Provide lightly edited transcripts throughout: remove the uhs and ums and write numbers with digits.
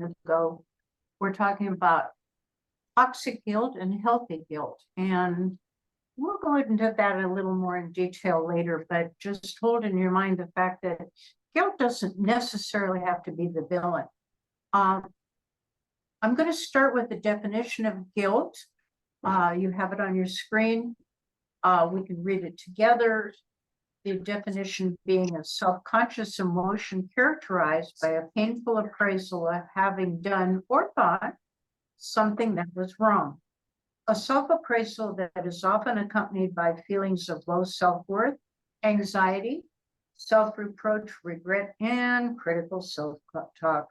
moment ago, we're talking about toxic guilt and healthy guilt. And we'll go into that a little more in detail later, but just hold in your mind the fact that guilt doesn't necessarily have to be the villain. I'm going to start with the definition of guilt. You have it on your screen. We can read it together. The definition being a self-conscious emotion characterized by a painful appraisal of having done or thought something that was wrong. A self-appraisal that is often accompanied by feelings of low self-worth, anxiety, self-reproach, regret, and critical self-talk.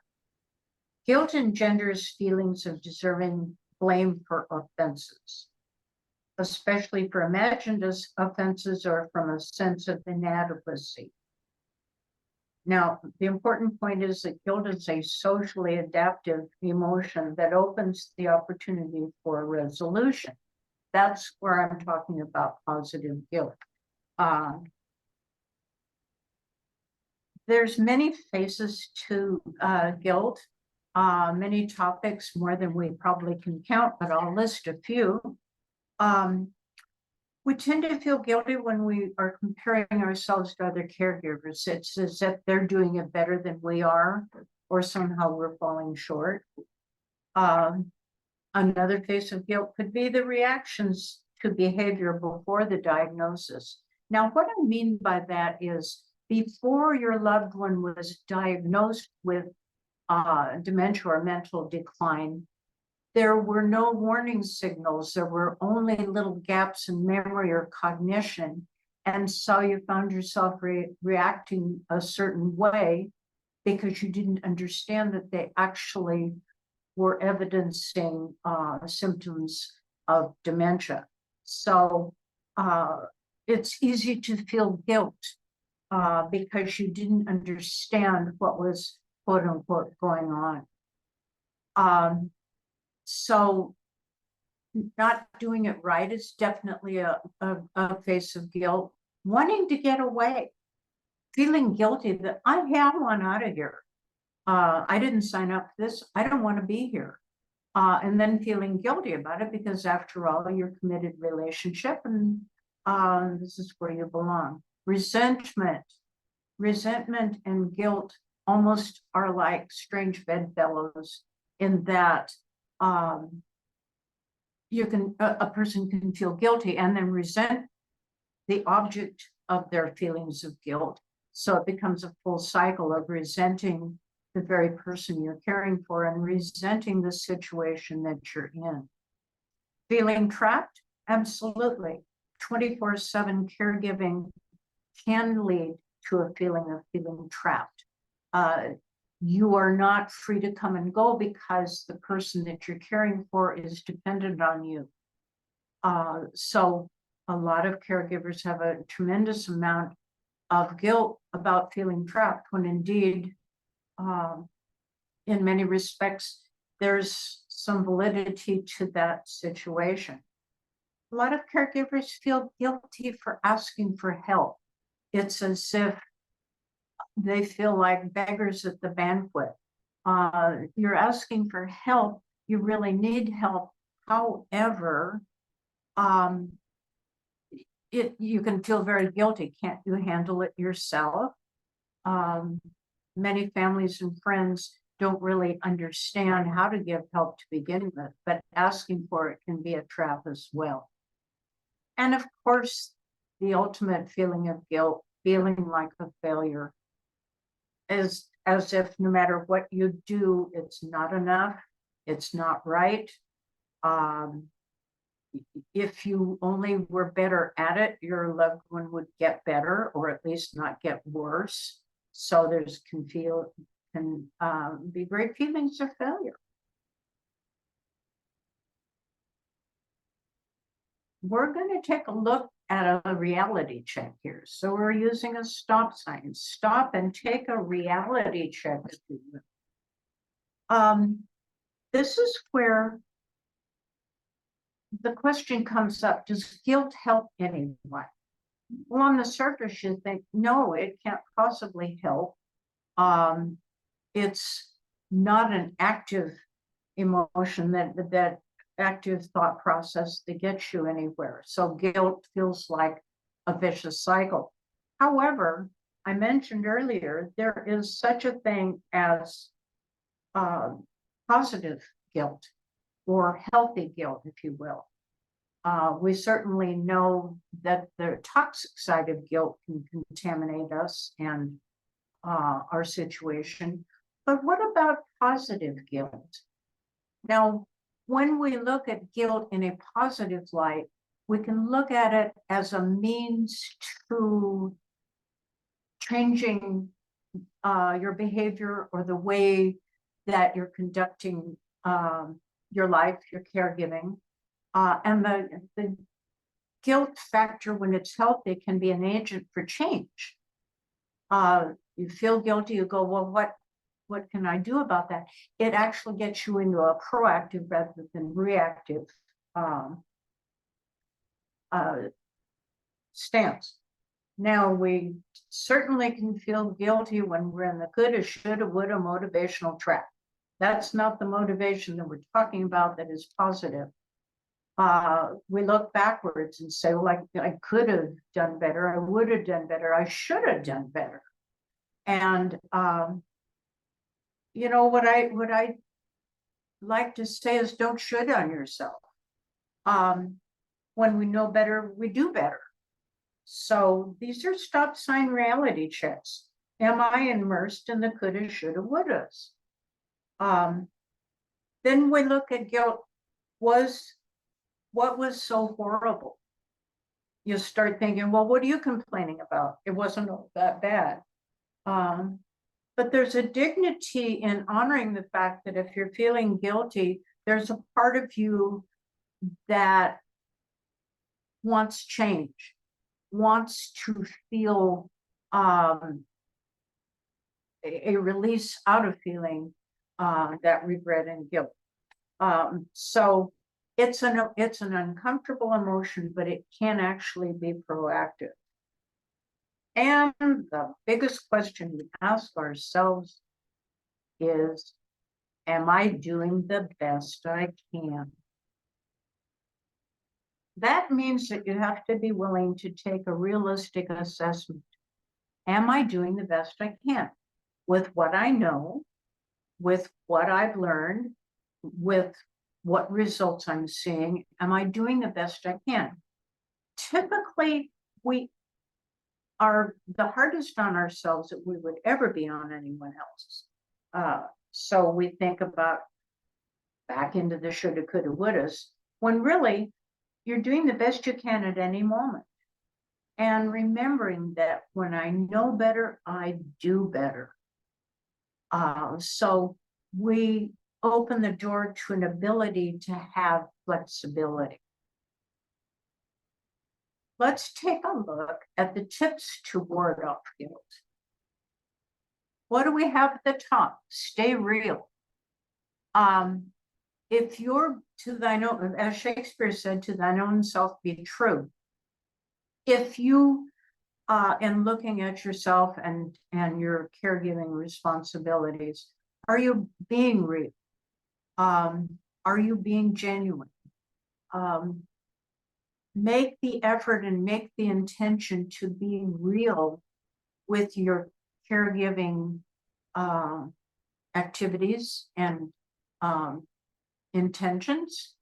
Guilt engenders feelings of deserving blame for offenses, especially for imagined offenses or from a sense of inadequacy. Now, the important point is that guilt is a socially adaptive emotion that opens the opportunity for resolution. That's where I'm talking about positive guilt. There's many faces to guilt, many topics, more than we probably can count, but I'll list a few. We tend to feel guilty when we are comparing ourselves to other caregivers. It's as if they're doing it better than we are, or somehow we're falling short. Another face of guilt could be the reactions to behavior before the diagnosis. Now, what I mean by that is before your loved one was diagnosed with dementia or mental decline, there were no warning signals. There were only little gaps in memory or cognition. And so you found yourself reacting a certain way because you didn't understand that they actually were evidencing symptoms of dementia. So it's easy to feel guilt because you didn't understand what was quote unquote going on. So not doing it right is definitely a face of guilt. Wanting to get away, feeling guilty that I have one out of here. I didn't sign up for this. I don't want to be here. And then feeling guilty about it because after all, you're a committed relationship and this is where you belong. Resentment and guilt almost are like strange bedfellows in that a person can feel guilty and then resent the object of their feelings of guilt. So it becomes a full cycle of resenting the very person you're caring for and resenting the situation that you're in. Feeling trapped? Absolutely. 24/7 caregiving can lead to a feeling of feeling trapped. You are not free to come and go because the person that you're caring for is dependent on you. So a lot of caregivers have a tremendous amount of guilt about feeling trapped when indeed, in many respects, there's some validity to that situation. A lot of caregivers feel guilty for asking for help. It's as if they feel like beggars at the banquet. You're asking for help. You really need help. However, you can feel very guilty. Can't you handle it yourself? Many families and friends don't really understand how to give help to begin with, but asking for it can be a trap as well. And of course, the ultimate feeling of guilt, feeling like a failure, is as if no matter what you do, it's not enough, it's not right. If you only were better at it, your loved one would get better or at least not get worse. So there's can be great feelings of failure. We're going to take a look at a reality check here. So we're using a stop sign. Stop and take a reality check. This is where the question comes up, does guilt help anyone? Well, on the surface, you think, no, it can't possibly help. It's not an active emotion, that active thought process that gets you anywhere. So guilt feels like a vicious cycle. However, I mentioned earlier, there is such a thing as positive guilt, or healthy guilt, if you will. We certainly know that the toxic side of guilt can contaminate us and our situation. But what about positive guilt? Now, when we look at guilt in a positive light, we can look at it as a means to changing your behavior or the way that you're conducting your life, your caregiving. And the guilt factor, when it's healthy, can be an agent for change. You feel guilty, you go, well, what can I do about that? It actually gets you into a proactive rather than reactive stance. Now, we certainly can feel guilty when we're in the coulda, shoulda, woulda motivational trap. That's not the motivation that we're talking about that is positive. We look backwards and say, well, I could have done better, I would have done better, I should have done better. And you know, what I like to say is, don't should on yourself. When we know better, we do better. So these are stop sign reality checks. Am I immersed in the coulda, shoulda, wouldas? Then we look at guilt. What was so horrible? You start thinking, well, what are you complaining about? It wasn't that bad. But there's a dignity in honoring the fact that if you're feeling guilty, there's a part of you that wants change, wants to feel a release out of feeling that regret and guilt. So it's an uncomfortable emotion, but it can actually be proactive. And the biggest question we ask ourselves is, am I doing the best I can? That means that you have to be willing to take a realistic assessment. Am I doing the best I can with what I know, with what I've learned, with what results I'm seeing? Am I doing the best I can? Typically, we are the hardest on ourselves that we would ever be on anyone else. So we think about back into the shoulda, coulda, wouldas, when really you're doing the best you can at any moment. And remembering that when I know better, I do better. So we open the door to an ability to have flexibility. Let's take a look at the tips to ward off guilt. What do we have at the top? Stay real. If you're to thine own, as Shakespeare said, to thine own self be true. If you, in looking at yourself and your caregiving responsibilities, are you being real? Are you being genuine? Make the effort and make the intention to be real with your caregiving activities and intentions.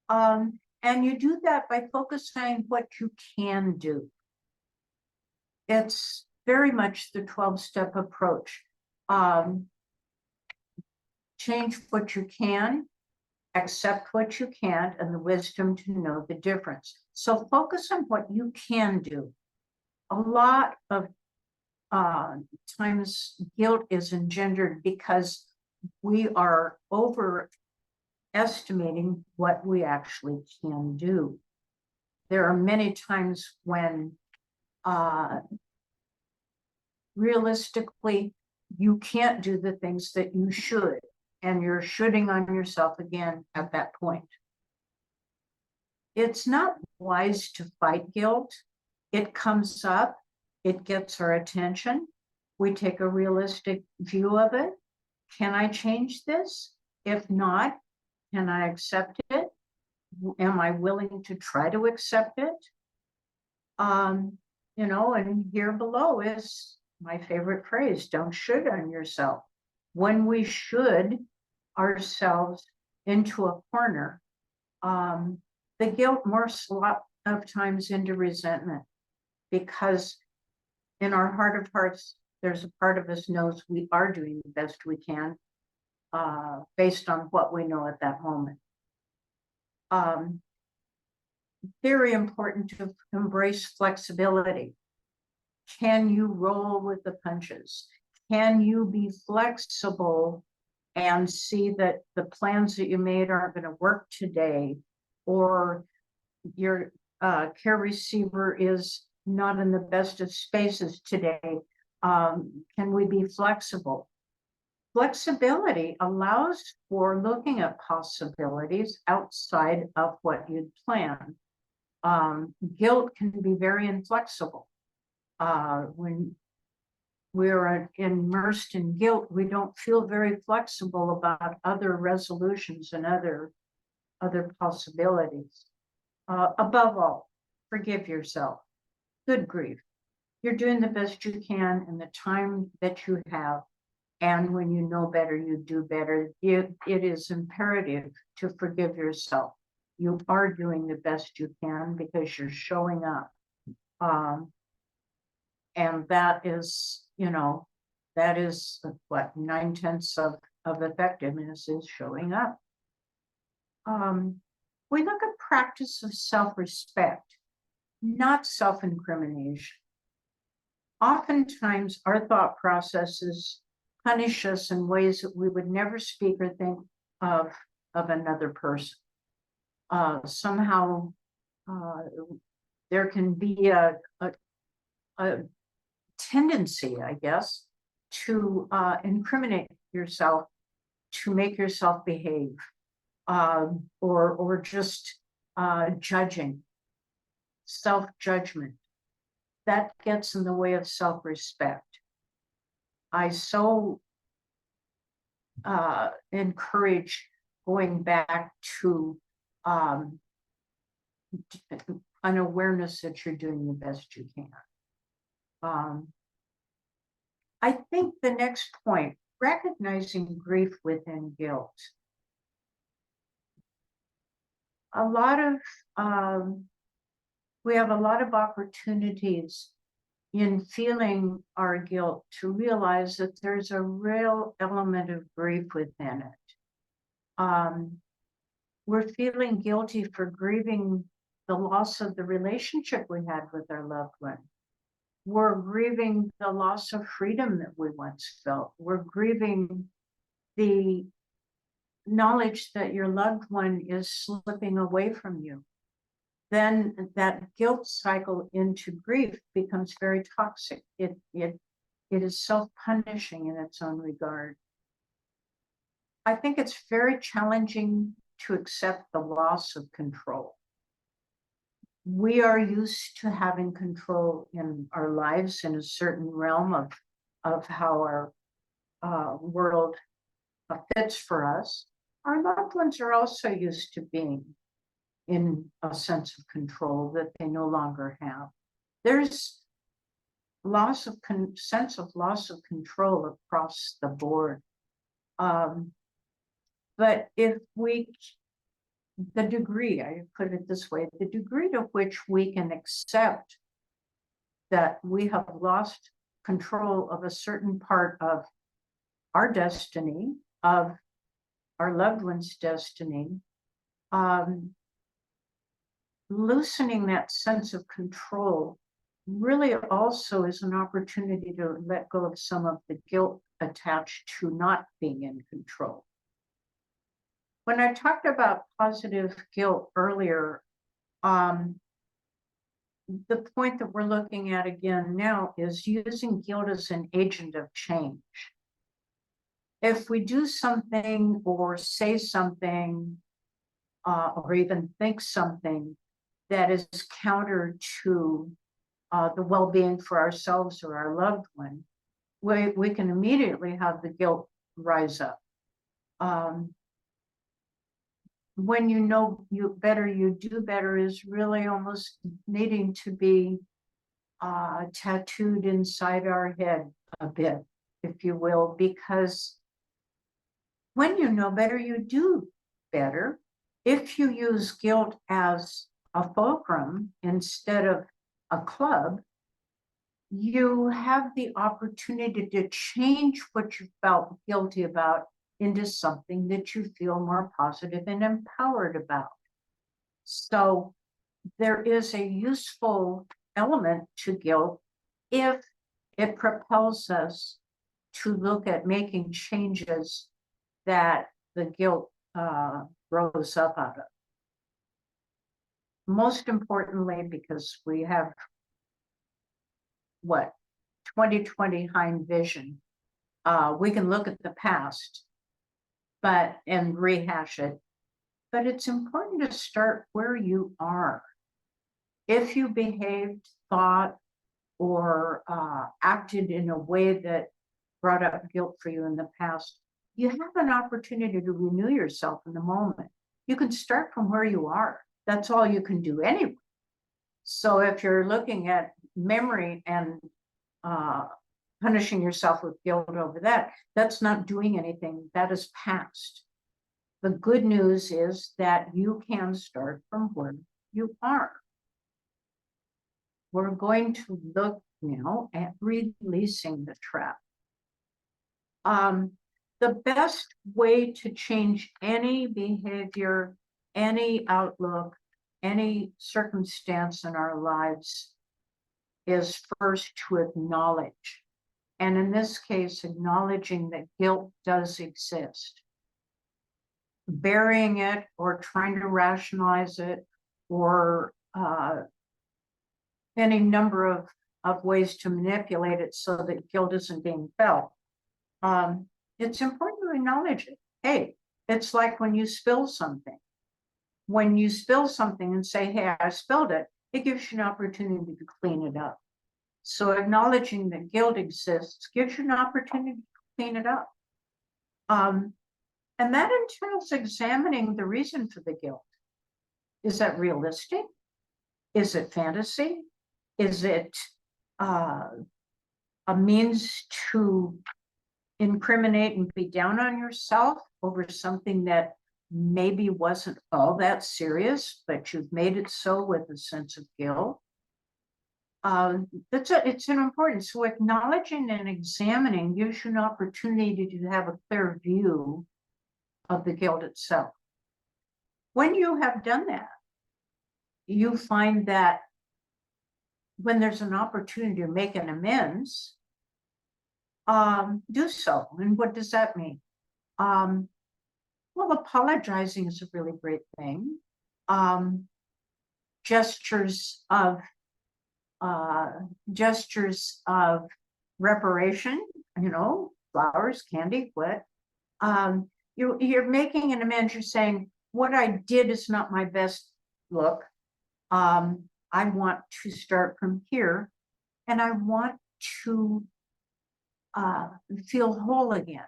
And you do that by focusing what you can do. It's very much the 12-step approach. Change what you can, accept what you can't, and the wisdom to know the difference. So focus on what you can do. A lot of times guilt is engendered because we are overestimating what we actually can do. There are many times when realistically you can't do the things that you should, and you're shooting on yourself again at that point. It's not wise to fight guilt. It comes up, it gets our attention, we take a realistic view of it, Can I change this? If not, can I accept it? Am I willing to try to accept it? And here below is my favorite phrase, don't should on yourself. When we should ourselves into a corner, the guilt morphs a lot of times into resentment, because in our heart of hearts, there's a part of us knows we are doing the best we can, based on what we know at that moment. Very important to embrace flexibility. Can you roll with the punches? Can you be flexible and see that the plans that you made aren't going to work today, or your care receiver is not in the best of spaces today? Can we be flexible? Flexibility allows for looking at possibilities outside of what you'd planned. Guilt can be very inflexible. When we're immersed in guilt, we don't feel very flexible about other resolutions and other possibilities. Above all, forgive yourself. Good grief. You're doing the best you can in the time that you have. And when you know better, you do better. It is imperative to forgive yourself. You are doing the best you can because you're showing up. And that is, what 9/10 of effectiveness is showing up. We look at practice of self-respect, not self-incrimination. Oftentimes, our thought processes punish us in ways that we would never speak or think of another person. Somehow, there can be a tendency, I guess, to incriminate yourself, to make yourself behave, or just judging, self-judgment. That gets in the way of self-respect. I so encourage going back to an awareness that you're doing the best you can. I think the next point, recognizing grief within guilt. We have a lot of opportunities in feeling our guilt to realize that there's a real element of grief within it. We're feeling guilty for grieving the loss of the relationship we had with our loved one. We're grieving the loss of freedom that we once felt. We're grieving the knowledge that your loved one is slipping away from you. Then that guilt cycle into grief becomes very toxic. It is self-punishing in its own regard. I think it's very challenging to accept the loss of control. We are used to having control in our lives in a certain realm of how our world fits for us. Our loved ones are also used to being in a sense of control that they no longer have. There's sense of loss of control across the board. But the degree, I put it this way, the degree to which we can accept that we have lost control of a certain part of our destiny, of our loved one's destiny, loosening that sense of control really also is an opportunity to let go of some of the guilt attached to not being in control. When I talked about positive guilt earlier, the point that we're looking at again now is using guilt as an agent of change. If we do something or say something, or even think something that is counter to the well-being for ourselves or our loved one, we can immediately have the guilt rise up. When you know you better, you do better is really almost needing to be tattooed inside our head a bit, if you will, because when you know better, you do better. If you use guilt as a fulcrum instead of a club, you have the opportunity to change what you felt guilty about into something that you feel more positive and empowered about. So there is a useful element to guilt if it propels us to look at making changes that the guilt rose up out of. Most importantly, because we have what 2020 hind vision, we can look at the past and rehash it, but it's important to start where you are. If you behaved, thought, or acted in a way that brought up guilt for you in the past, you have an opportunity to renew yourself in the moment. You can start from where you are. That's all you can do anyway. So if you're looking at memory and punishing yourself with guilt over that, that's not doing anything. That is past. The good news is that you can start from where you are. We're going to look now at releasing the trap. The best way to change any behavior, any outlook, any circumstance in our lives is first to acknowledge. And in this case, acknowledging that guilt does exist. Burying it or trying to rationalize it or any number of ways to manipulate it so that guilt isn't being felt. It's important to acknowledge it. Hey, it's like when you spill something. When you spill something and say, hey, I spilled it, it gives you an opportunity to clean it up. So acknowledging that guilt exists gives you an opportunity to clean it up. And that entails examining the reason for the guilt. Is that realistic? Is it fantasy? Is it a means to incriminate and be down on yourself over something that maybe wasn't all that serious, but you've made it so with a sense of guilt? It's an important. So acknowledging and examining gives you an opportunity to have a clear view of the guilt itself. When you have done that, you find that when there's an opportunity to make an amends, do so. And what does that mean? Well, apologizing is a really great thing. Gestures of reparation, flowers, candy, what? You're making an amends. You're saying, what I did is not my best look. I want to start from here, and I want to feel whole again.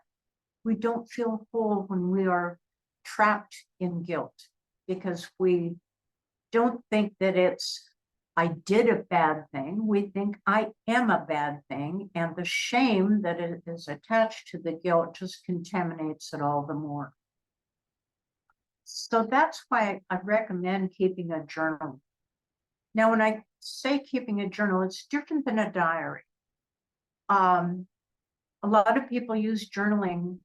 We don't feel whole when we are trapped in guilt because we don't think that it's I did a bad thing. We think I am a bad thing, and the shame that is attached to the guilt just contaminates it all the more. So that's why I recommend keeping a journal. Now, when I say keeping a journal, it's different than a diary. A lot of people use journaling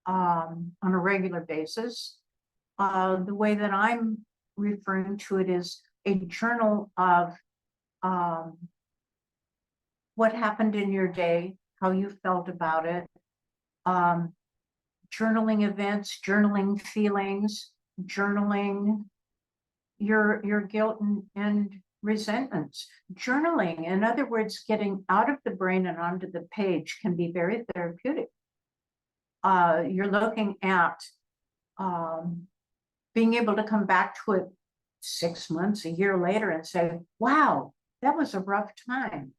on a regular basis. The way that I'm referring to it is a journal of what happened in your day, how you felt about it, journaling events, journaling feelings, journaling your guilt and resentments. Journaling, in other words, getting out of the brain and onto the page can be very therapeutic. You're looking at being able to come back to it 6 months, a year later and say, wow, that was a rough time.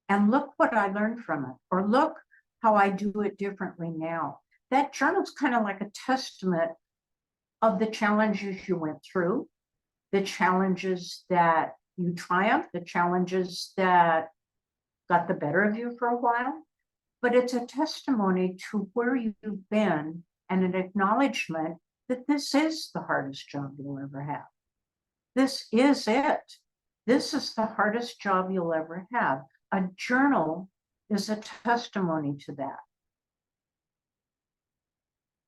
And look what I learned from it, or look how I do it differently now. that journal is kind of like a testament of the challenges you went through, the challenges that you triumphed, the challenges that got the better of you for a while. But it's a testimony to where you've been and an acknowledgement that this is the hardest job you'll ever have. This is it. This is the hardest job you'll ever have. A journal is a testimony to that.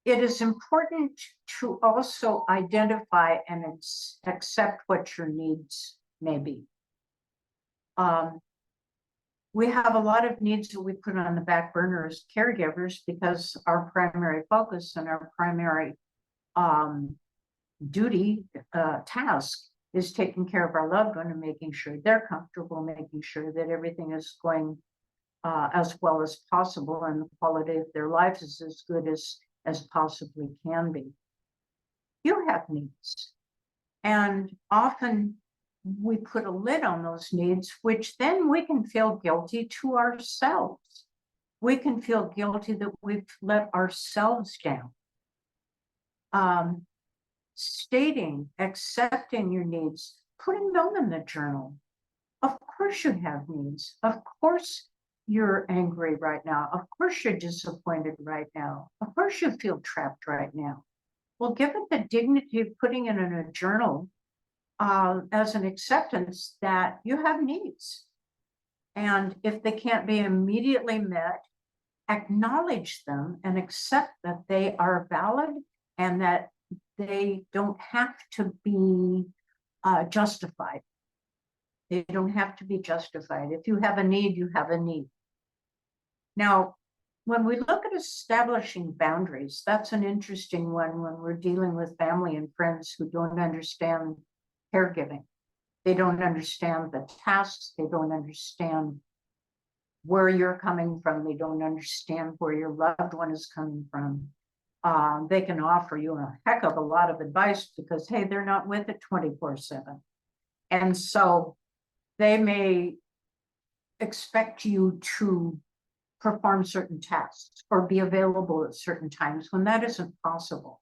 It is important to also identify and accept what your needs may be. We have a lot of needs that we put on the back burner as caregivers because our primary focus and our primary duty, task is taking care of our loved one and making sure they're comfortable, making sure that everything is going as well as possible and the quality of their lives is as good as possibly can be. You have needs, and often we put a lid on those needs, which then we can feel guilty to ourselves. We can feel guilty that we've let ourselves down. Stating, accepting your needs, putting them in the journal. Of course you have needs. Of course you're angry right now. Of course you're disappointed right now. Of course you feel trapped right now. Well, give it the dignity of putting it in a journal as an acceptance that you have needs. And if they can't be immediately met, acknowledge them and accept that they are valid and that they don't have to be justified. They don't have to be justified. If you have a need, you have a need. Now, when we look at establishing boundaries, that's an interesting one when we're dealing with family and friends who don't understand caregiving. They don't understand the tasks. They don't understand where you're coming from. They don't understand where your loved one is coming from. They can offer you a heck of a lot of advice because, hey, they're not with it 24/7. And so they may expect you to perform certain tasks or be available at certain times when that isn't possible.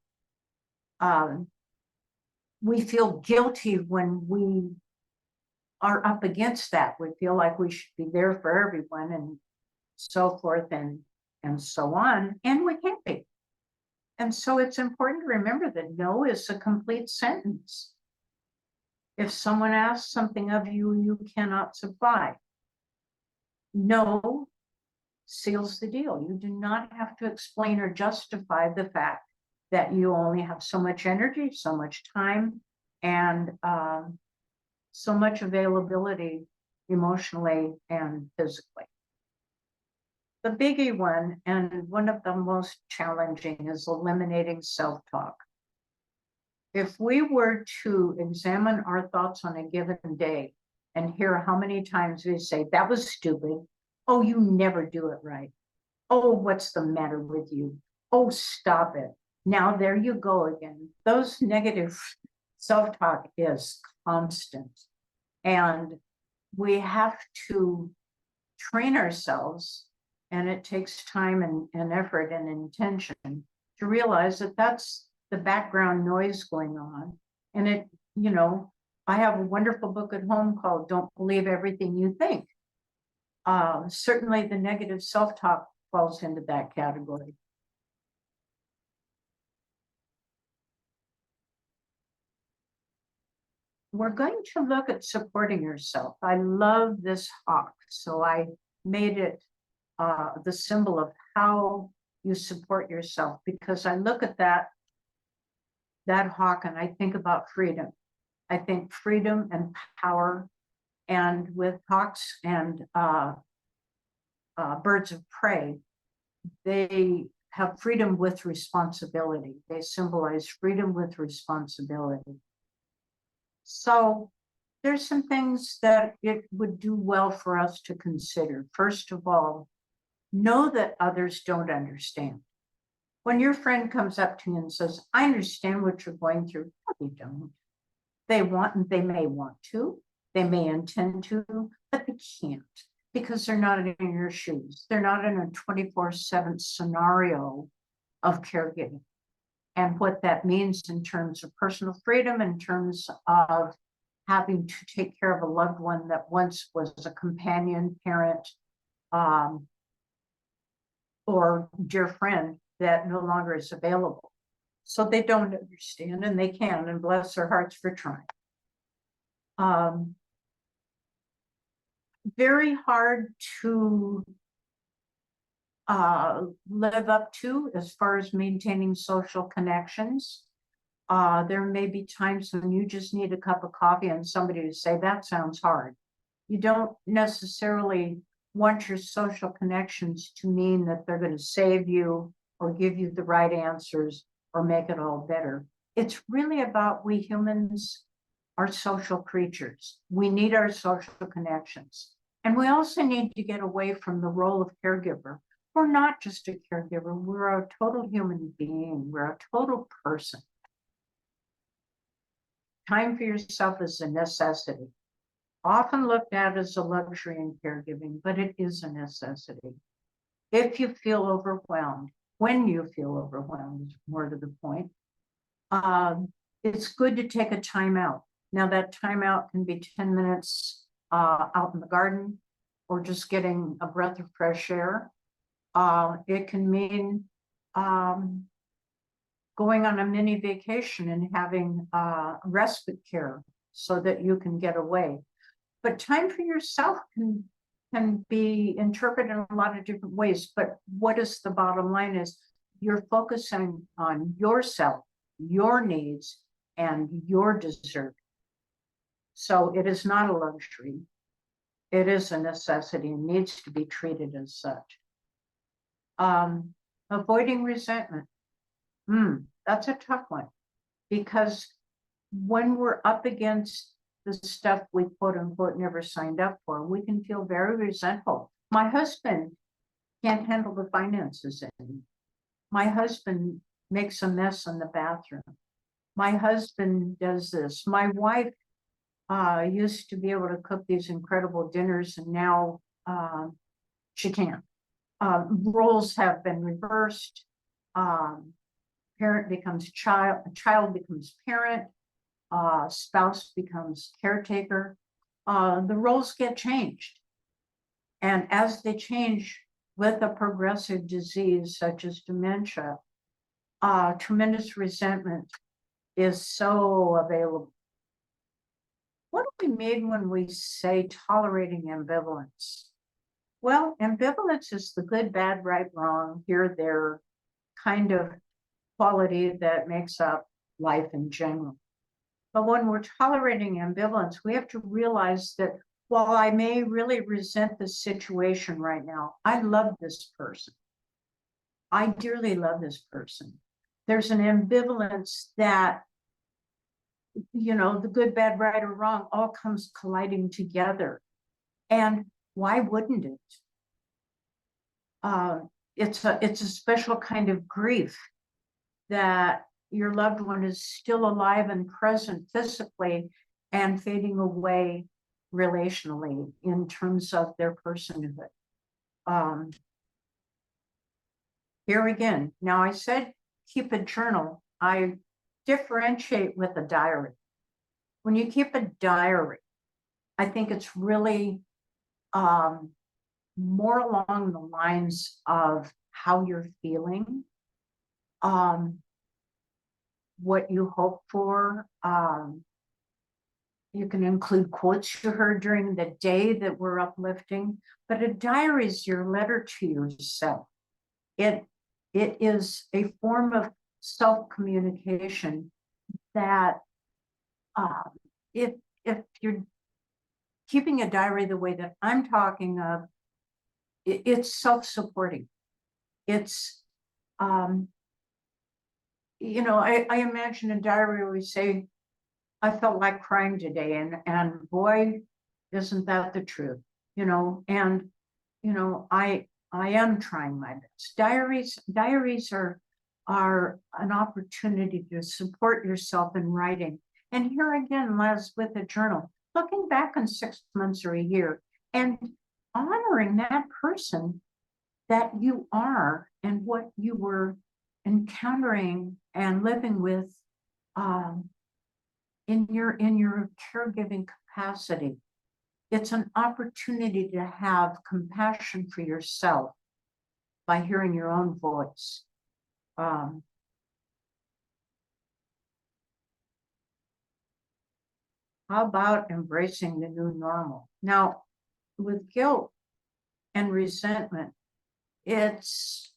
We feel guilty when we are up against that. We feel like we should be there for everyone and so forth and so on, and we can't be. And so it's important to remember that no is a complete sentence. If someone asks something of you, you cannot supply. No seals the deal. You do not have to explain or justify the fact that you only have so much energy, so much time, and so much availability emotionally and physically. The biggie one, and one of the most challenging, is eliminating self-talk. If we were to examine our thoughts on a given day and hear how many times we say, that was stupid. Oh, you never do it right. Oh, what's the matter with you? Oh, stop it. Now there you go again. Those negative self-talk is constant. And we have to train ourselves, and it takes time and effort and intention to realize that that's the background noise going on. And it, I have a wonderful book at home called Don't Believe Everything You Think. Certainly the negative self-talk falls into that category. We're going to look at supporting yourself. I love this hawk, so I made it the symbol of how you support yourself, because I look at that hawk and I think about freedom. I think freedom and power, and with hawks and birds of prey, they have freedom with responsibility. They symbolize freedom with responsibility. So there's some things that it would do well for us to consider. First of all, know that others don't understand. When your friend comes up to you and says, I understand what you're going through, no, they don't. They may want to, they may intend to, but they can't, because they're not in your shoes. They're not in a 24/7 scenario of caregiving and what that means in terms of personal freedom, in terms of having to take care of a loved one that once was a companion, parent, or dear friend that no longer is available. So they don't understand, and they can, and bless their hearts for trying. Very hard to live up to as far as maintaining social connections. There may be times when you just need a cup of coffee and somebody to say, that sounds hard. You don't necessarily want your social connections to mean that they're going to save you or give you the right answers or make it all better. It's really about, we humans are social creatures. We need our social connections. And we also need to get away from the role of caregiver. We're not just a caregiver, we're a total human being, we're a total person. Time for yourself is a necessity. Often looked at as a luxury in caregiving, but it is a necessity. If you feel overwhelmed, when you feel overwhelmed, more to the point, it's good to take a time out. Now that time out can be 10 minutes out in the garden or just getting a breath of fresh air. It can mean going on a mini vacation and having respite care so that you can get away. But time for yourself can be interpreted in a lot of different ways. But what is the bottom line is you're focusing on yourself, your needs, and your desert. So it is not a luxury. It is a necessity and needs to be treated as such. Avoiding resentment. That's a tough one, because when we're up against the stuff we quote unquote never signed up for, we can feel very resentful. My husband can't handle the finances anymore. My husband makes a mess in the bathroom. My husband does this. My wife used to be able to cook these incredible dinners, and now she can't. Roles have been reversed. Parent becomes child, child becomes parent, spouse becomes caretaker. The roles get changed. And as they change with a progressive disease such as dementia, tremendous resentment is so available. What do we mean when we say tolerating ambivalence? Well, ambivalence is the good, bad, right, wrong, here, there kind of quality that makes up life in general. But when we're tolerating ambivalence, we have to realize that while I may really resent the situation right now, I love this person. I dearly love this person. There's an ambivalence that, you know, the good, bad, right, or wrong all comes colliding together. And why wouldn't it? It's a special kind of grief that your loved one is still alive and present physically and fading away relationally in terms of their personhood. Here again, now I said keep a journal. I differentiate with a diary. When you keep a diary, I think it's really more along the lines of how you're feeling, what you hope for. You can include quotes you heard during the day that were uplifting, but a diary is your letter to yourself. It is a form of self-communication that if you're keeping a diary the way that I'm talking of, it's self-supporting. It's, you know, I imagine a diary where we say, I felt like crying today, and boy, isn't that the truth, you know, and, you know, I am trying my best. Diaries are an opportunity to support yourself in writing. And here again, Les, with a journal, looking back on 6 months or a year and honoring that person that you are and what you were encountering and living with in your caregiving capacity. It's an opportunity to have compassion for yourself by hearing your own voice. How about embracing the new normal? Now, with guilt and resentment, it's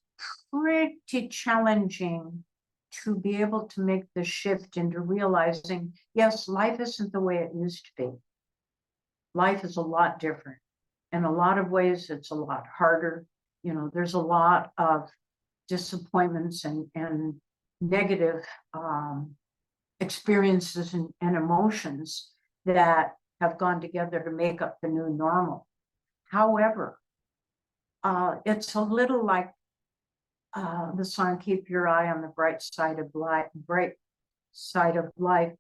pretty challenging to be able to make the shift into realizing, yes, life isn't the way it used to be. Life is a lot different. In a lot of ways, it's a lot harder. You know, there's a lot of disappointments and negative experiences and emotions that have gone together to make up the new normal. However, it's a little like the song "Keep Your Eye on the Bright Side of Life." Bright side of life.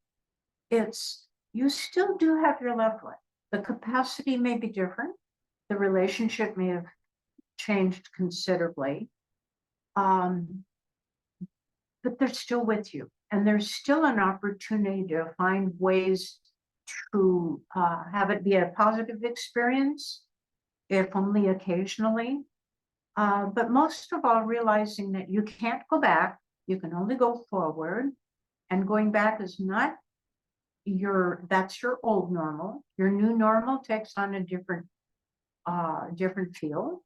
It's you still do have your loved one. The capacity may be different. The relationship may have changed considerably, but they're still with you, and there's still an opportunity to find ways to have it be a positive experience, if only occasionally. But most of all, realizing that you can't go back, you can only go forward, and going back is not that's your old normal. Your new normal takes on a different feel.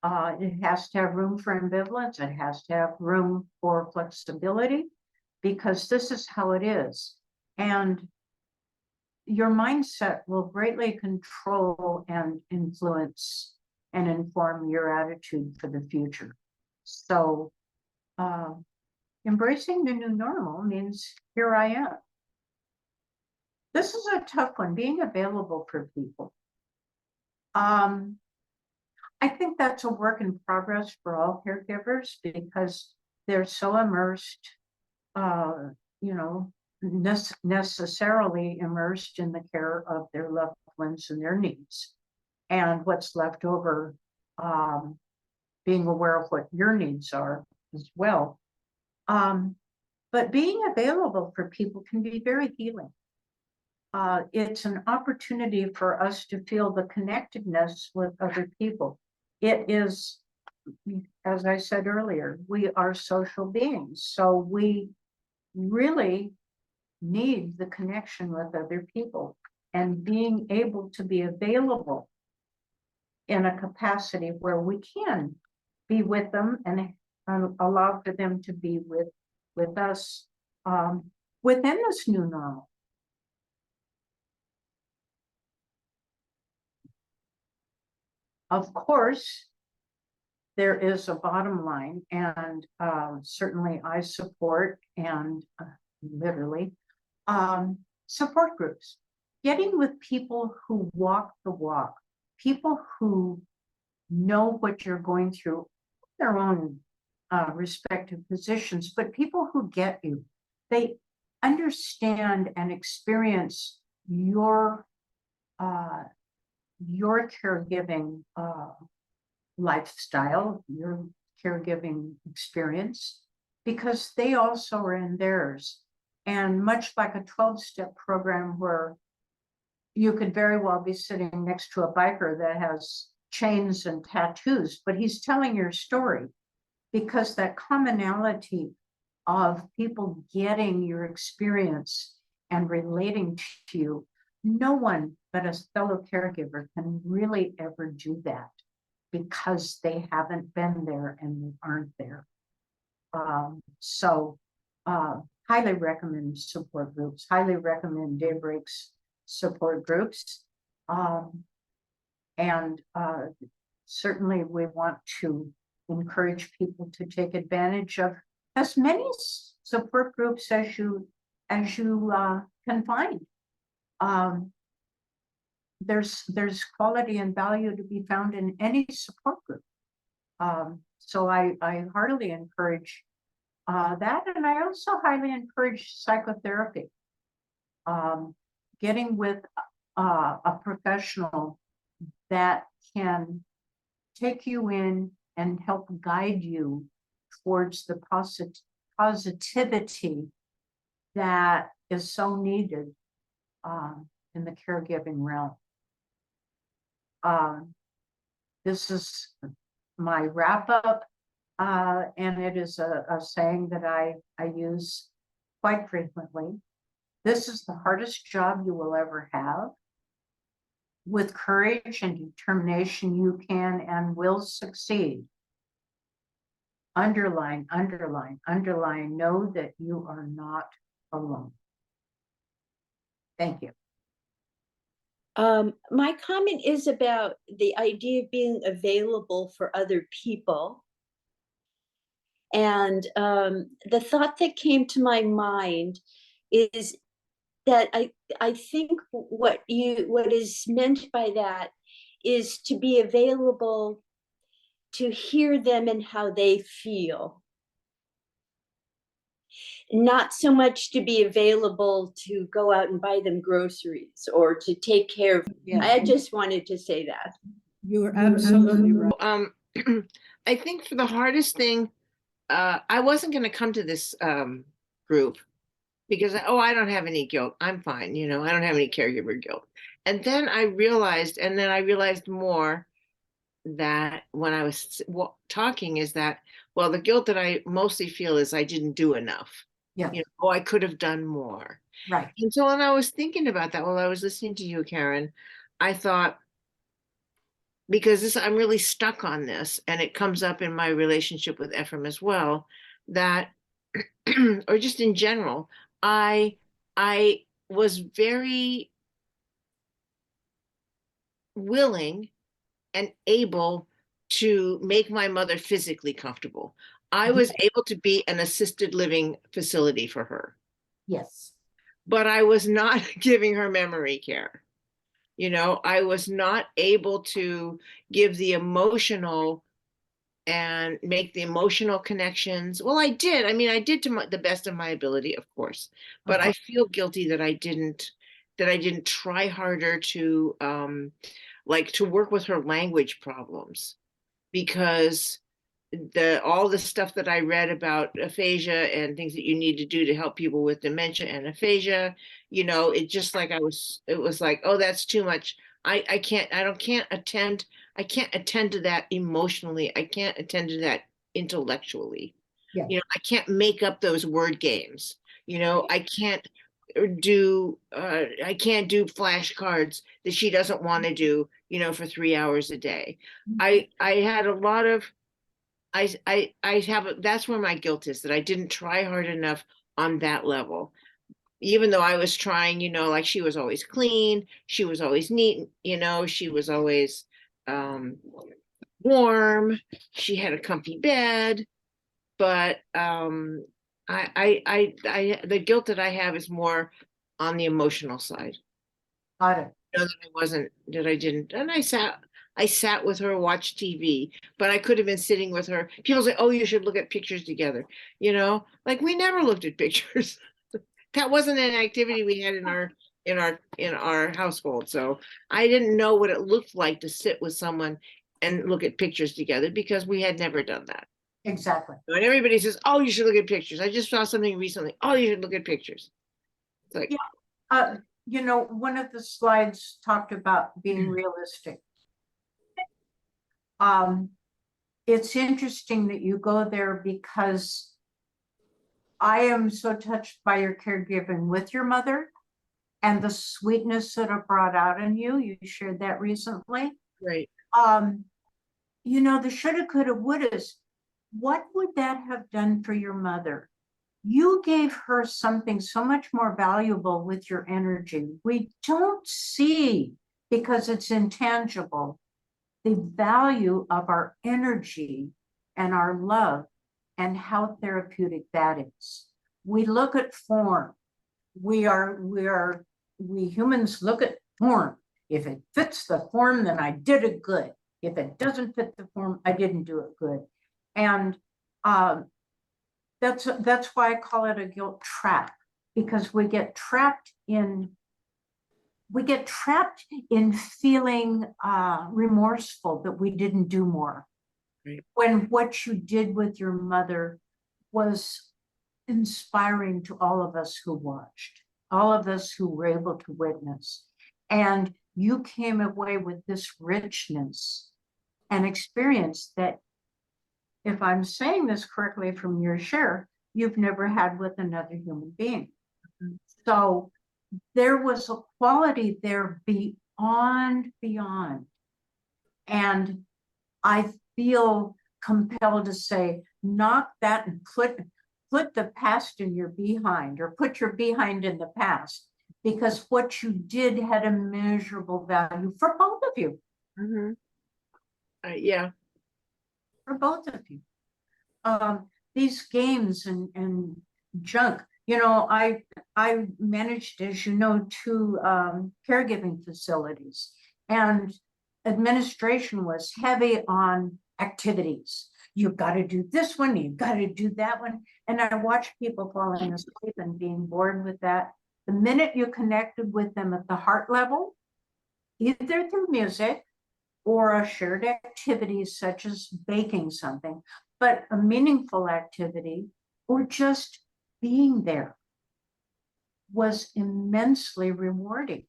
It has to have room for ambivalence. It has to have room for flexibility, because this is how it is. And your mindset will greatly control and influence and inform your attitude for the future. So embracing the new normal means here I am. This is a tough one, being available for people. I think that's a work in progress for all caregivers, because they're so immersed, necessarily immersed in the care of their loved ones and their needs, and what's left over, being aware of what your needs are as well. But being available for people can be very healing. It's an opportunity for us to feel the connectedness with other people. It is, as I said earlier, we are social beings, so we really need the connection with other people, and being able to be available in a capacity where we can be with them and allow for them to be with us within this new normal. Of course, there is a bottom line, and certainly I support and literally support groups. Getting with people who walk the walk, people who know what you're going through, their own respective positions, but people who get you. They understand and experience your caregiving lifestyle, your caregiving experience, because they also are in theirs. And much like a 12-step program where you could very well be sitting next to a biker that has chains and tattoos, but he's telling your story, because that commonality of people getting your experience and relating to you, no one but a fellow caregiver can really ever do that, because they haven't been there and aren't there. Highly recommend support groups, highly recommend Daybreak's support groups. Certainly we want to encourage people to take advantage of as many support groups as you can find. There's quality and value to be found in any support group. So I heartily encourage that, and I also highly encourage psychotherapy. Getting with a professional that can take you in and help guide you towards the positivity that is so needed in the caregiving realm. This is my wrap up, and it is a saying that I use quite frequently. This is the hardest job you will ever have. With courage and determination, you can and will succeed. Underline, underline, underline, know that you are not alone. Thank you. My comment is about the idea of being available for other people. And the thought that came to my mind is that I think what is meant by that is to be available to hear them and how they feel. Not so much to be available to go out and buy them groceries or to take care of. Yeah. I just wanted to say that. You're absolutely right. I think for the hardest thing, I wasn't going to come to this group because, I don't have any guilt. I'm fine. I don't have any caregiver guilt. And then I realized more that when I was talking is that, well, the guilt that I mostly feel is I didn't do enough. Yeah. I could have done more. Right. And so when I was thinking about that, while I was listening to you, Karen, I thought, because I'm really stuck on this, and it comes up in my relationship with Ephraim as well, that, or just in general, I was very willing and able to make my mother physically comfortable. I was able to be an assisted living facility for her. Yes. But I was not giving her memory care. I was not able to give the emotional and make the emotional connections. Well, I did. I did to the best of my ability, of course, but I feel guilty that I didn't try harder to to work with her language problems, because all the stuff that I read about aphasia and things that you need to do to help people with dementia and aphasia, it just like it was like, oh, that's too much. I can't attend to that emotionally. I can't attend to that intellectually. Yeah. I can't make up those word games. I can't do flashcards that she doesn't want to do, for 3 hours a day. I had a lot of that's where my guilt is, that I didn't try hard enough on that level. Even though I was trying, like she was always clean, she was always neat, she was always warm, she had a comfy bed, but the guilt that I have is more on the emotional side. Got it. And I sat with her, watched TV, but I could have been sitting with her. People say, oh, you should look at pictures together. Like we never looked at pictures. That wasn't an activity we had in our household. So I didn't know what it looked like to sit with someone and look at pictures together, because we had never done that. Exactly. And everybody says, oh, you should look at pictures. I just saw something recently. Oh, you should look at pictures. It's like, one of the slides talked about being realistic. It's interesting that you go there, because I am so touched by your caregiving with your mother and the sweetness that it brought out in you. You shared that recently. right. The shoulda, coulda, wouldas. What would that have done for your mother? You gave her something so much more valuable with your energy. We don't see, because it's intangible, the value of our energy and our love and how therapeutic that is. We look at form. We humans look at form. If it fits the form, then I did it good. If it doesn't fit the form, I didn't do it good. And that's why I call it a guilt trap, because we get trapped in feeling remorseful that we didn't do more. Right. when what you did with your mother was inspiring to all of us who watched, all of us who were able to witness. And you came away with this richness and experience that, if I'm saying this correctly from your share, you've never had with another human being. So there was a quality there beyond. And I feel compelled to say, knock that and put the past in your behind, or put your behind in the past, because what you did had immeasurable value for both of you, Mhm. Yeah, for both of you. These games and junk, I managed, as you know, two caregiving facilities, and administration was heavy on activities. You've got to do this one, you've got to do that one. And I watched people falling asleep and being bored with that. The minute you connected with them at the heart level, either through music or a shared activity such as baking something, but a meaningful activity, or just being there, was immensely rewarding.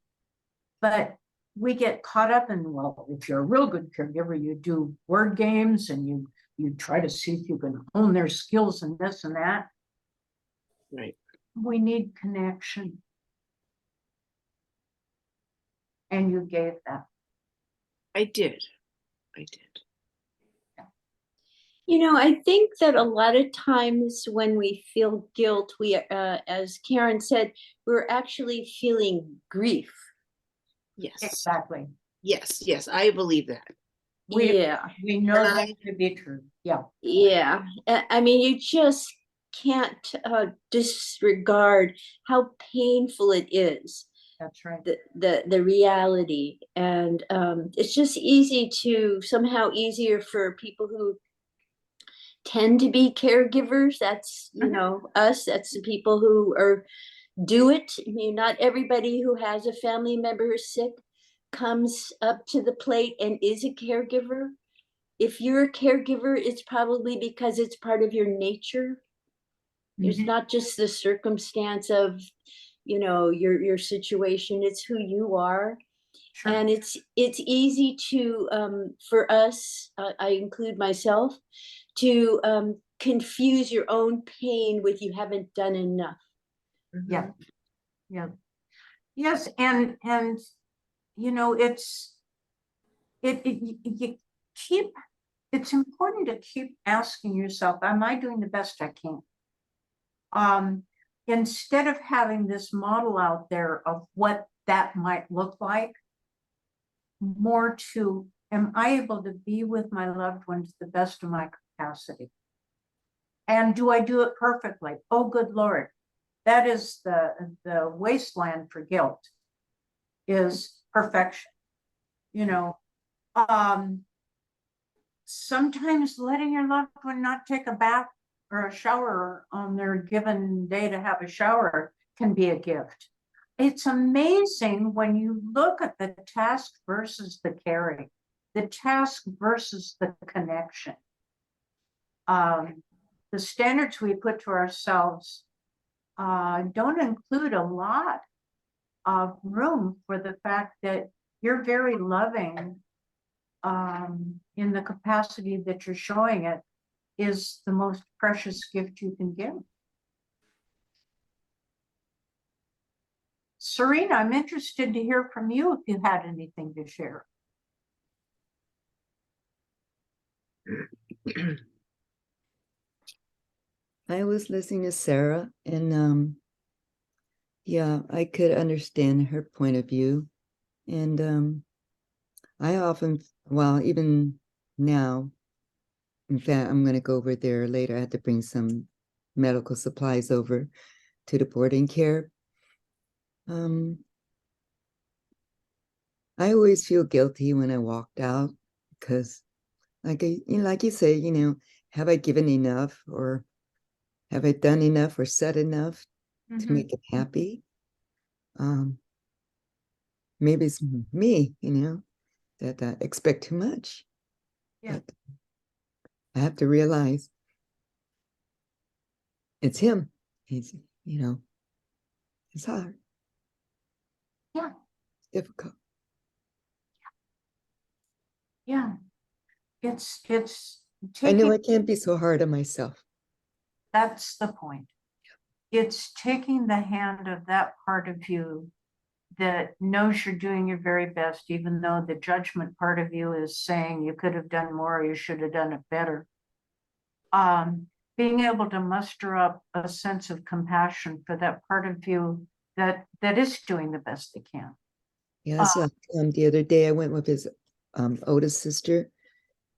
But we get caught up in, well, if you're a real good caregiver, you do word games and you try to see if you can hone their skills and this and that. right. We need connection. And you gave that. I did. I did. I think that a lot of times when we feel guilt, we, as Karen said, we're actually feeling grief. Yes. Exactly. Yes, I believe that. Yeah. We know And that to be true. Yeah. Yeah. I mean, you just can't disregard how painful it is, That's right. the reality. And it's just somehow easier for people who tend to be caregivers. That's, us, that's the people who do it. I mean, not everybody who has a family member who's sick comes up to the plate and is a caregiver. If you're a caregiver, it's probably because it's part of your nature. It's Mhm. not just the circumstance of, your situation, it's who you are. Sure. And it's easy to for us, I include myself, to confuse your own pain with you haven't done enough. Yeah. Yeah. Yes, and it's you keep it's important to keep asking yourself, am I doing the best I can? Instead of having this model out there of what that might look like, more to, am I able to be with my loved ones to the best of my capacity? And do I do it perfectly? Oh, good Lord. That is the wasteland for guilt, is perfection. Sometimes letting your loved one not take a bath or a shower on their given day to have a shower can be a gift. It's amazing when you look at the task versus the caring, the task versus the connection. The standards we put to ourselves don't include a lot of room for the fact that you're very loving, in the capacity that you're showing it, is the most precious gift you can give. Serena, I'm interested to hear from you if you had anything to share. I was listening to Sarah, and yeah, I could understand her point of view. And I often, well, even now, in fact, I'm going to go over there later. I had to bring some medical supplies over to the boarding care. I always feel guilty when I walked out because, like like you say, have I given enough, or have I done enough or said enough to make them happy? Maybe it's me, that expect too much. Yeah. But I have to realize it's him. He's, it's hard. Yeah. It's difficult. Yeah. It's I know taking, I can't be so hard on myself. that's the point. It's taking the hand of that part of you that knows you're doing your very best, even though the judgment part of you is saying you could have done more, you should have done it better. Being able to muster up a sense of compassion for that part of you that is doing the best they can. Yes, the other day I went with his oldest sister,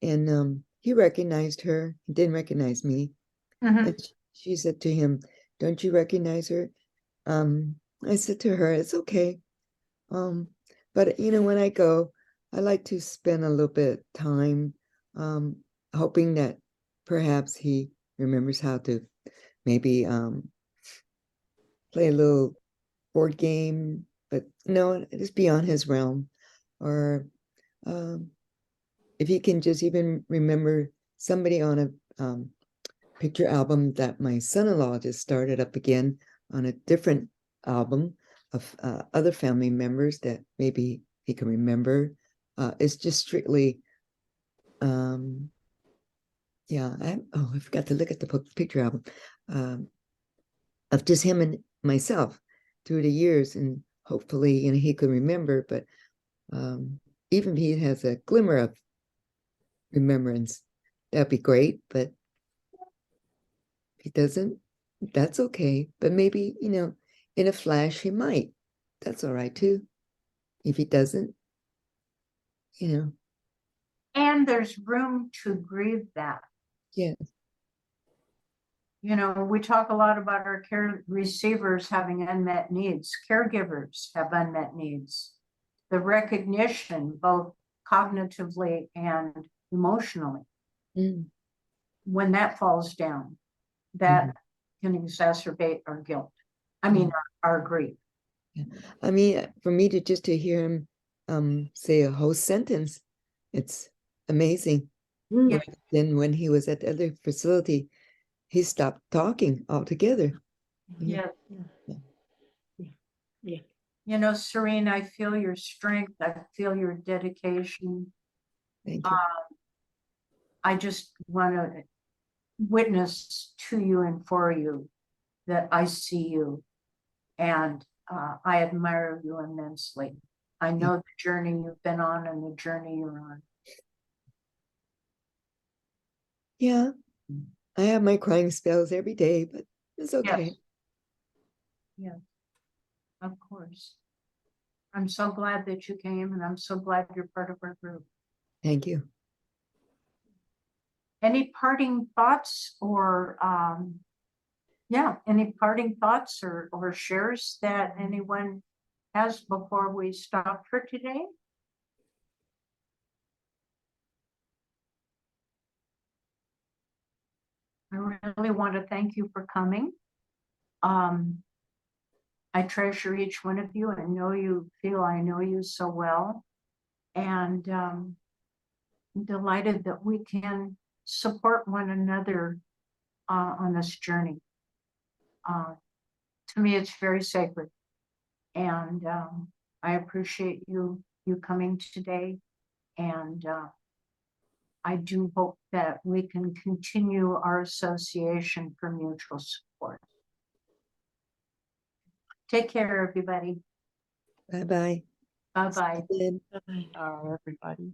and he recognized her. He didn't recognize me. Mhm. And she said to him, "Don't you recognize her?" I said to her, "It's okay. But when I go, I like to spend a little bit of time, hoping that perhaps he remembers how to maybe play a little board game, but no, it's beyond his realm. Or if he can just even remember somebody on a picture album that my son-in-law just started up again on a different album of other family members that maybe he can remember. It's just strictly, I forgot to look at the picture album of just him and myself through the years, and hopefully, he could remember. But even if he has a glimmer of remembrance, that'd be great. But if he doesn't, that's okay. But maybe, in a flash, he might. That's all right too. If he doesn't, And there's room to grieve that. yeah. We talk a lot about our care receivers having unmet needs. Caregivers have unmet needs. The recognition, both cognitively and emotionally, Mm. when that falls down, that can exacerbate our guilt. I mean, our grief. I mean, for me to hear him say a whole sentence, it's amazing. Yeah. Then when he was at the other facility, he stopped talking altogether. Yeah. Yeah. Serene, I feel your strength. I feel your dedication. Thank you. I just want to witness to you and for you that I see you, and I admire you immensely. I know the journey you've been on and the journey you're on. Yeah, I have my crying spells every day, but it's okay. Yes, of course. I'm so glad that you came, and I'm so glad you're part of our group. Thank you. Any parting thoughts or any parting thoughts or shares that anyone has before we stop for today? I really want to thank you for coming. I treasure each one of you and feel I know you so well. And I'm delighted that we can support one another on this journey. To me, it's very sacred. And I appreciate you coming today. And I do hope that we can continue our association for mutual support. Take care, everybody. Bye-bye. Bye-bye. Everybody.